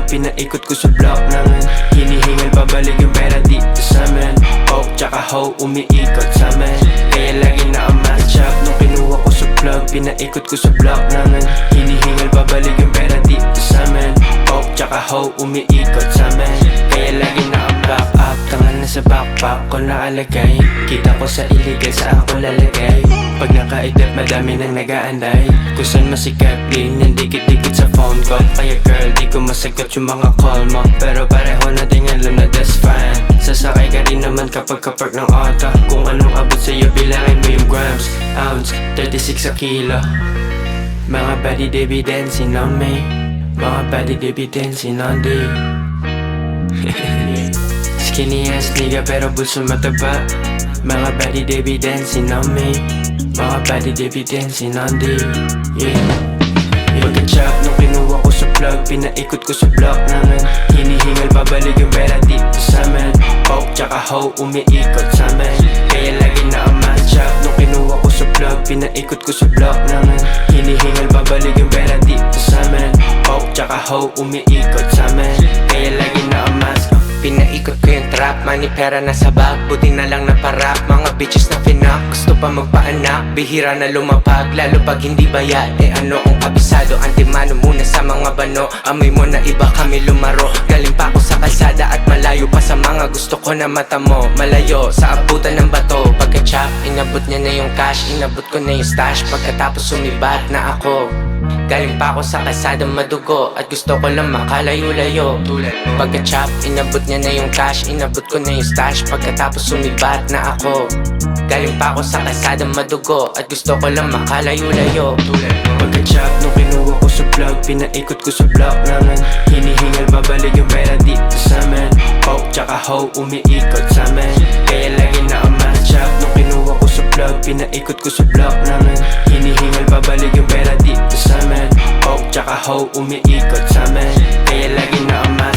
pinaikot ko sa block namin. Hinihingal pabalik yung pera dito sa'min. Poke tsaka hoe, umiikot sa'min. Kaya lagi naka-match up. Nung kinuha ko sa plug, pinaikot ko sa block namin. Hinihingal pabalik yung pera dito sa'min. Poke tsaka hoe, umiikot sa'min. Kaya lagi naka-back up. Tangan na sa backpack ko nakalagay. Kita ko sa illegal, sa ako lalagay. Pag nakaidap, madami nang nag-aanday. Kung saan masikat, din yung dikit-dikit sa phone ko. Kaya girl, di ko masagot yung mga call mo. Pero pareho na din alam na that's fine. Sasakay ka rin naman kapag kapark ng auto. Kung anong abot sa'yo, bilangin mo yung grams, ounce, 36 a kilo. Mga body they be dancing on me. Mga body they be dancing on me. Skinny ass nigga pero bulso mataba. Mga body they be dancing on me. Mga body they be dancing on me. Yeah. Pagka-chop nung kinuha ko sa plug, pinaikot ko sa block namin. Hinihingal pabalik yung pera dito sa'min. Poke tsaka hoe, umiikot sa'min. Kaya lagi naka-match up. Nung kinuha ko sa plug, pinaikot ko sa block namin. Hinihingal pabalik yung pera dito sa'min. Poke tsaka hoe, umiikot sa'min. Kaya lagi naka-match up. Pinaikot ko yung trap, money pera nasa bag. Buti na lang naparap, mga bitches na pinak. Gusto pa magpaanak, bihira na lumapag. Lalo pag hindi bayad, ano kung kabisado. Antimano muna sa mga bano. Amoy mo na iba kami lumaro. Galing pa ako sa kalsada at malayo pa sa mga gusto ko na mata mo. Malayo sa abutan ng bato. Pagka-chop, inabot niya na yung cash. Inabot ko na yung stash, pagkatapos sumibat na ako. Galing pa ako sa kalsada madugo at gusto ko lang makalayo-layo. Pagka-chop, inabot niya na yung cash. Inabot ko na yung stash, pagkatapos sumibat na ako. Galing pa ako sa kalsada madugo at gusto ko lang makalayo-layo. Pagka-chop nung kinuha ko sa plug, pinaikot ko sa block namin. Hinihingal pabalik yung pera dito sa'min. Poke tsaka hoe, umiikot sa'min. Kaya lagi naka-match up. Nung kinuha ko sa plug, pinaikot ko sa block namin. Hinihingal pabalik yung pera dito sa'min. Poke tsaka hoe, umiikot sa'min. Kaya lagi naka-match